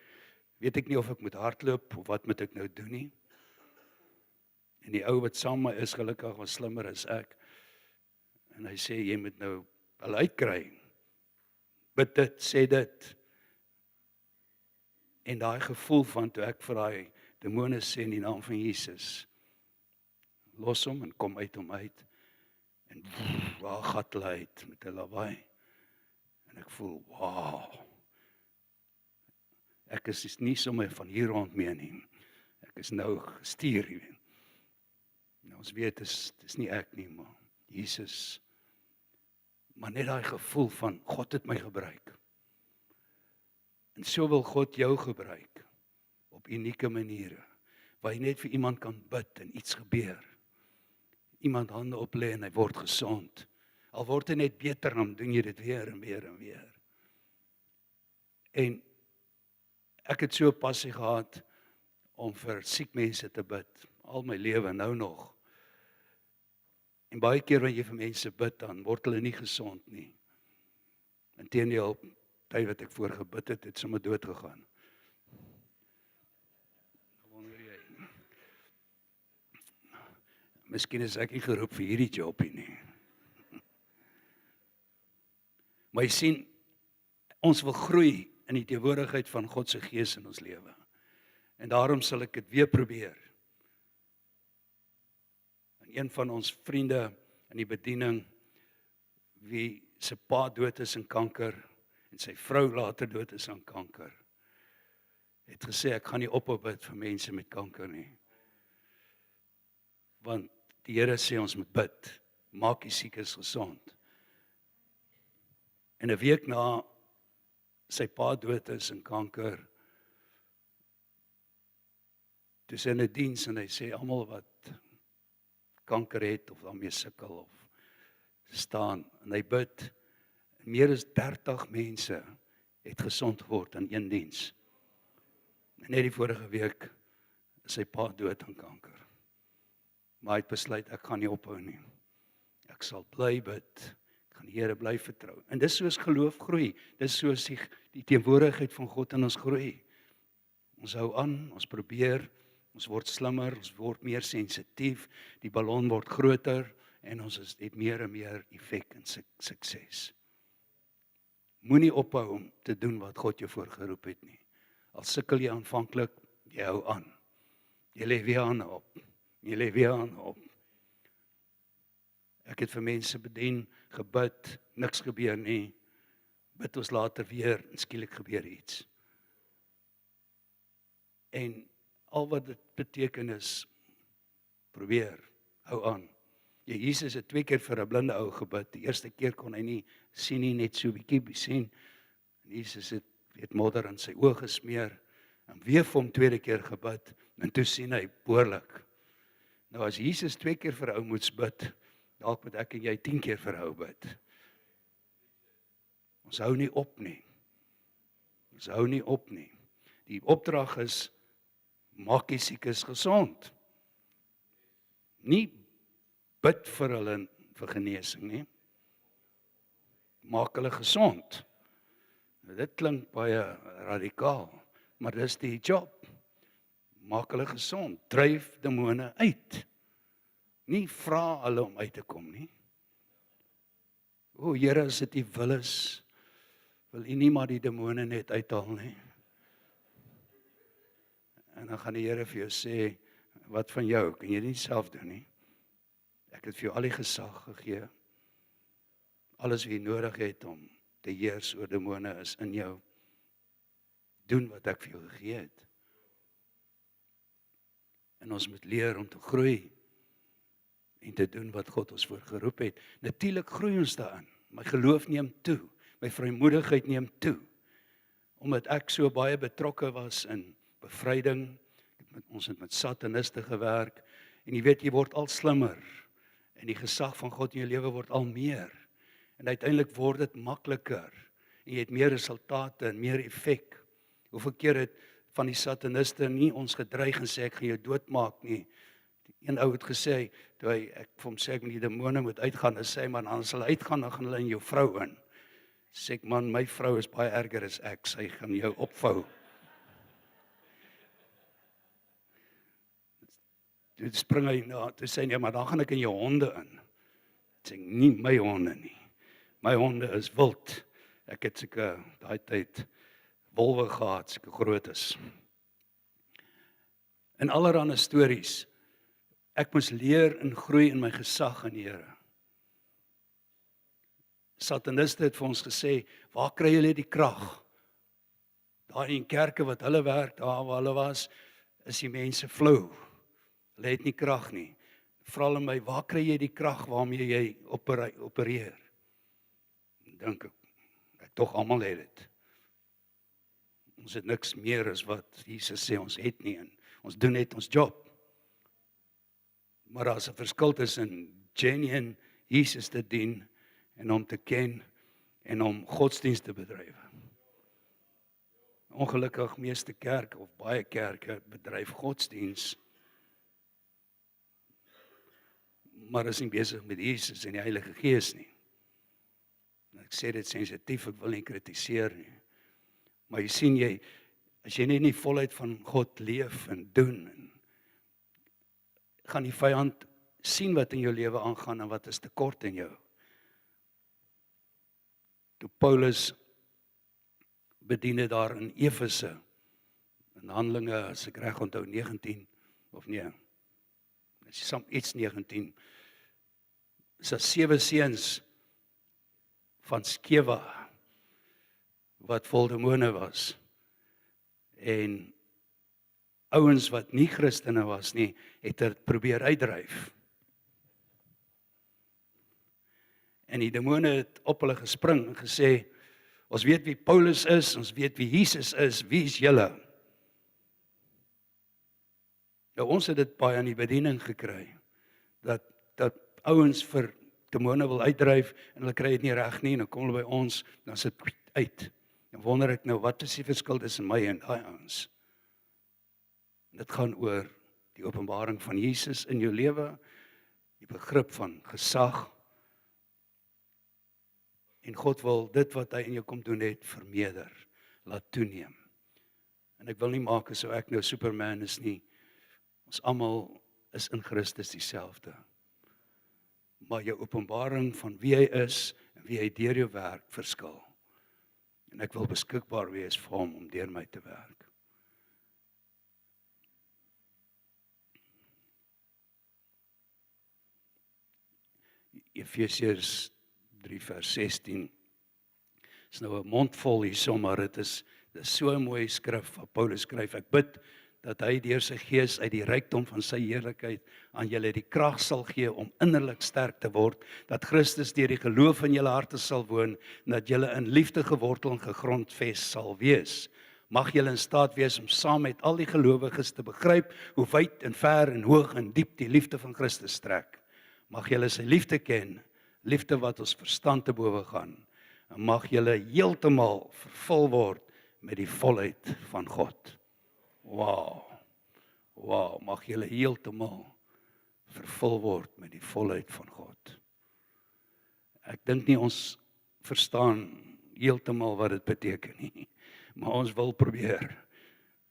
weet ek nie of ek moet hardloop of wat moet ek nou doen nie. En die ou wat saam met my is, gelukkig was slimmer as ek. En hy sê, jy moet nou hulle uitkry. Bid dit, sê dit. En daai gevoel van toe ek vir daai demone sê in die naam van Jesus, los hom en kom uit hom uit. En waar gat hulle uit met 'n lawaai. En ek voel, wow. Ek is nie sommer van hier rond mee nie. Ek is nou gestuur. Nou, ons weet, dis nie ek nie, maar Jesus. Maar net daai gevoel van, God het my gebruik. En so wil God jou gebruik, op unieke maniere, waar jy net vir iemand kan bid en iets gebeur. Iemand hande oplê en hy word gesond. Al word hy net beter, dan doen jy dit weer en weer en weer. En ek het so 'n passie gehad om vir siek mense te bid, al my lewe nou nog. En baie keer wanneer jy vir mense bid, dan word hulle nie gesond nie. Inteendeel, tyd wat ek voor gebid het, het sommer dood gegaan. Wonder jy? Miskien is ek nie geroep vir hierdie job nie. Maar jy sien, ons wil groei in die teenwoordigheid van God se Gees in ons lewe. En daarom sal ek dit weer probeer. En een van ons vriende in die bediening, wie sy pa dood is aan kanker, en sy vrou later dood is aan kanker, het gesê, ek gaan nie ophou bid vir mense met kanker nie. Want die Here sê ons moet bid, maak die siekes gesond. En 'n week na sy pa dood is aan kanker, toe sê hy 'n diens en hy sê almal wat kanker het of daarmee sukkel of staan en hy bid, meer as 30 mense het gesond geword in een diens. En net die vorige week is sy pa dood aan kanker. Maar hy het besluit, ek gaan nie ophou nie. Ek sal bly bid, ek gaan die Here bly vertrou. En dis soos geloof groei, dis soos die teenwoordigheid van God in ons groei. Ons hou aan, ons probeer, ons word slimmer, ons word meer sensitief, die ballon word groter en ons het meer en meer effek en sukses. Moenie ophou om te doen wat God jou voorgeroep het nie. Al sukkel jy aanvanklik, jy hou aan. Jy lê weer aan op. Jy lê weer aan op. Ek het vir mense bedien, gebid, niks gebeur nie. Bid ons later weer en skielik gebeur iets. En al wat dit beteken is, probeer, hou aan. Jesus het 2 keer vir 'n blinde ou gebid. Die eerste keer kon hy nie sien nie, net so bietjie sien. En Jesus het modder in sy oë gesmeer en weer vir hom tweede keer gebid en toe sien hy behoorlik. Nou as Jesus 2 keer vir 'n ou moet bid, dalk moet ek en jy 10 keer vir 'n ou bid. Ons hou nie op nie. Ons hou nie op nie. Die opdrag is, maak die siekes gesond. Nie bid vir hulle vir genesing nie. Maak hulle gesond. Dit klink baie radikaal, maar dis die job. Maak hulle gesond, dryf demone uit. Nie vra hulle om uit te kom nie. O Here, as dit U wil is, wil U nie maar die demone net uithaal nie. En dan gaan die Here vir jou sê, wat van jou, kan jy nie self doen nie. Ek het vir jou al die gesag gegee. Alles wat jy nodig het om te heers oor demone is in jou. Doen wat ek vir jou gegee het. En ons moet leer om te groei en te doen wat God ons voor geroep het. Natuurlik groei ons daarin. My geloof neem toe, my vrymoedigheid neem toe. Omdat ek so baie betrokke was in bevryding, ons het met sataniste gewerk, en jy weet, jy word al slimmer, en die gesag van God in jou lewe word al meer, en uiteindelik word dit makliker, en jy het meer resultate en meer effek. Hoeveel keer het van die sataniste nie ons gedreig en sê, ek gaan jou doodmaak nie. Een ou het gesê, toe ek vir hom sê, ek moet die demone moet uitgaan, en sê, man, as hulle uitgaan, dan gaan hulle in jou vrou in. Sê ek, man, my vrou is baie erger as ek, sy gaan jou opvou. Toe spring hy na, toe sê hy, ja, maar dan gaan ek in jou honde in. Sê ek, nie my honde nie. My honde is wild. Ek het seker daai tyd wolwe gehad, seker groot is. En allerhande stories. Ek moes leer en groei in my gesag in die Here. Sataniste het vir ons gesê, waar kry julle die krag? Daar in kerke wat hulle werk, daar waar hulle was, is die mense flou. Hulle het nie krag nie. Vra hulle my, waar kry jy die krag waarmee jy opereer? Dink ek tog almal het dit. Ons het niks meer as wat Jesus sê ons het nie, en ons doen net ons job. Maar daar's 'n verskil tussen genuine Jesus te dien en om te ken en om godsdienst te bedryf. ongelukkig meeste kerke of baie kerke bedryf godsdiens, maar is nie besig met Jesus en die Heilige Gees nie. Ek sê dit sensitief, ek wil nie kritiseer nie. Maar jy sien as jy nie in die volheid van God leef en doen, gaan die vyand sien wat in jou lewe aangaan en wat is tekort in jou. Toe Paulus bedien het daar in Efese, in Handelinge, as ek reg onthou 19, of nee, iets 19, is daar 7 seuns van Skewa, wat vol demone was, en ouens wat nie Christene was nie, het dit probeer uitdryf. En die demone het op hulle gespring en gesê, ons weet wie Paulus is, ons weet wie Jesus is, wie is julle? Nou ons het dit baie aan die bediening gekry, dat ouens vir demone wil uitdryf, en hulle kry dit nie reg nie, en dan kom hulle by ons, dan sit uit. En wonder ek nou, wat is die verskil tussen my en daai ouens? Dit gaan oor die openbaring van Jesus in jou lewe, die begrip van gesag, en God wil dit wat hy in jou kom doen het, vermeerder, laat toeneem. En ek wil nie maak asof ek nou Superman is nie, ons almal is in Christus dieselfde. Maar jou openbaring van wie hy is, en wie hy deur jou werk verskil. En ek wil beskikbaar wees vir hom om deur my te werk. Efesiërs 3 vers 16 is nou 'n mond vol hierso, maar dit is so 'n mooi skrif wat Paulus skryf. Ek bid dat hy deur sy gees uit die rykdom van sy heerlikheid aan julle die krag sal gee om innerlik sterk te word, dat Christus deur die geloof in julle harte sal woon, en dat julle in liefde gewortel en gegrondves sal wees. Mag julle in staat wees om saam met al die gelowiges te begryp hoe wyd en ver en hoog en diep die liefde van Christus strek. Mag julle sy liefde ken, liefde wat ons verstand te bowe gaan, en mag julle heeltemal vervul word met die volheid van God. Wow, mag julle heeltemal vervul word met die volheid van God. Ek dink nie ons verstaan heeltemal wat dit beteken nie, maar ons wil probeer.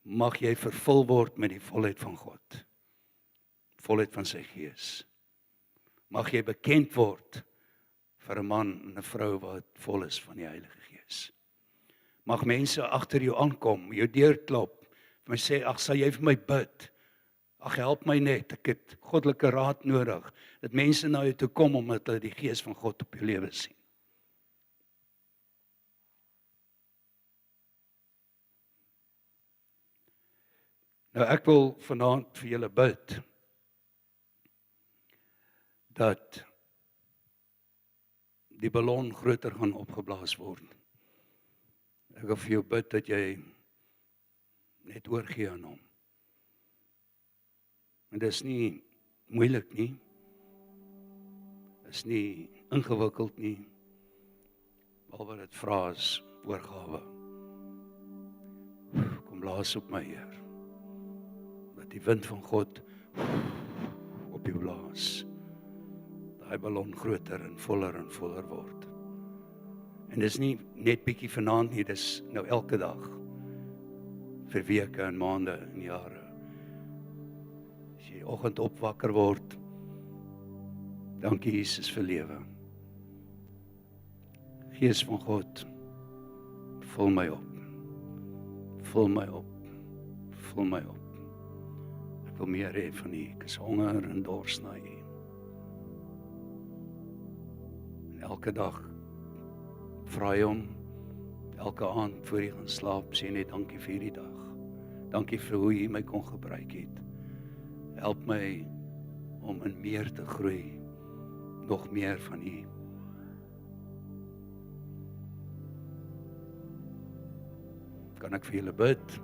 Mag jy vervul word met die volheid van God, volheid van sy gees. Mag jy bekend word vir 'n man en 'n vrou wat vol is van die Heilige Gees. Mag mense agter jou aankom, jou deurklop, vir my sê, ag, sal jy vir my bid? Ag, help my net, ek het goddelike raad nodig. Dat mense na jou toe kom omdat hulle die Gees van God op jou lewe sien. Nou ek wil vanaand vir julle bid dat die ballon groter gaan opgeblaas word. Ek wil vir jou bid dat jy net oorgee aan hom. En dit is nie moeilik nie. Dit is nie ingewikkeld nie. Al wat dit vra is oorgawe. Kom blaas op my, Heer. Dat die wind van God op jou blaas. Daai ballon groter en voller word. En dis nie net bietjie vanaand nie, dis nou elke dag. Vir weke en maande en jare. As jy oggend op wakker word, dankie Jesus vir lewe. Gees van God, vul my op. Vul my op. Vul my op. Ek wil meer hê van U. Ek is honger en dors na U. En elke dag vra jy hom, elke aand voor jy gaan slaap, sê net dankie vir hierdie dag. Dankie vir hoe jy my kon gebruik het. Help my om in meer te groei, nog meer van U. Kan ek vir julle bid?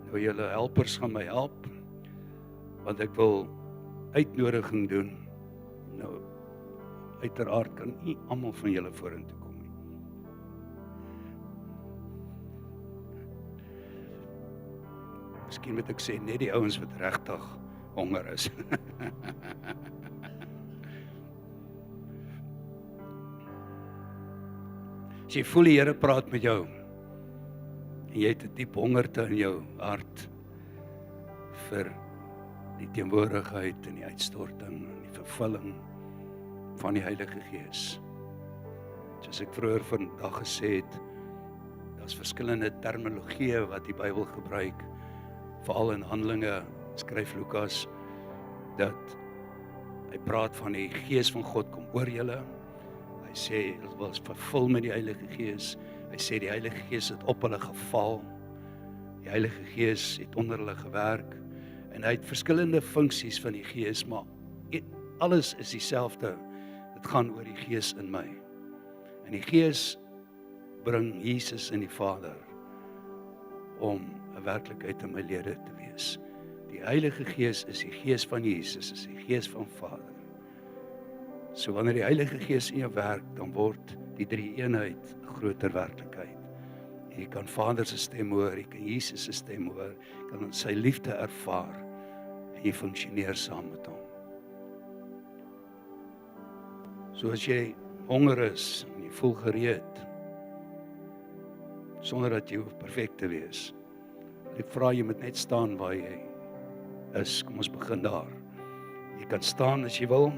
Nou julle helpers gaan my help, want ek wil uitnodiging doen. Nou, uiteraard kan nie almal van julle vorentoe kom nie. Miskien moet ek sê net die ouens wat regtig honger is. As jy voel die Here praat met jou en jy het 'n diep hongerte in jou hart vir die teenwoordigheid en die uitstorting en die vervulling van die Heilige Gees. Soos ek vroeër vandag gesê het, daar's verskillende terminologieë wat die Bybel gebruik, veral in Handelinge skryf Lukas dat hy praat van die Gees van God kom oor julle. Hy sê hulle was vervul met die Heilige Gees. Hy sê die Heilige Gees het op hulle geval. Die Heilige Gees het onder hulle gewerk en hy het verskillende funksies van die Gees, maar alles is dieselfde. Dit gaan oor die Gees in my. En die Gees bring Jesus in die Vader om 'n werklikheid in my lede te wees. Die Heilige Gees is die Gees van Jesus, is die Gees van Vader. So wanneer die Heilige Gees in jou werk, dan word die drie eenheid 'n groter werklikheid. Jy kan Vader se stem hoor, jy kan Jesus se stem hoor, jy kan sy liefde ervaar en jy funksioneer saam met hom. So as jy honger is en jy voel gereed, sonder dat jy hoef perfek te wees. Ek vra jy moet net staan waar jy is. Kom ons begin daar. Jy kan staan as jy wil.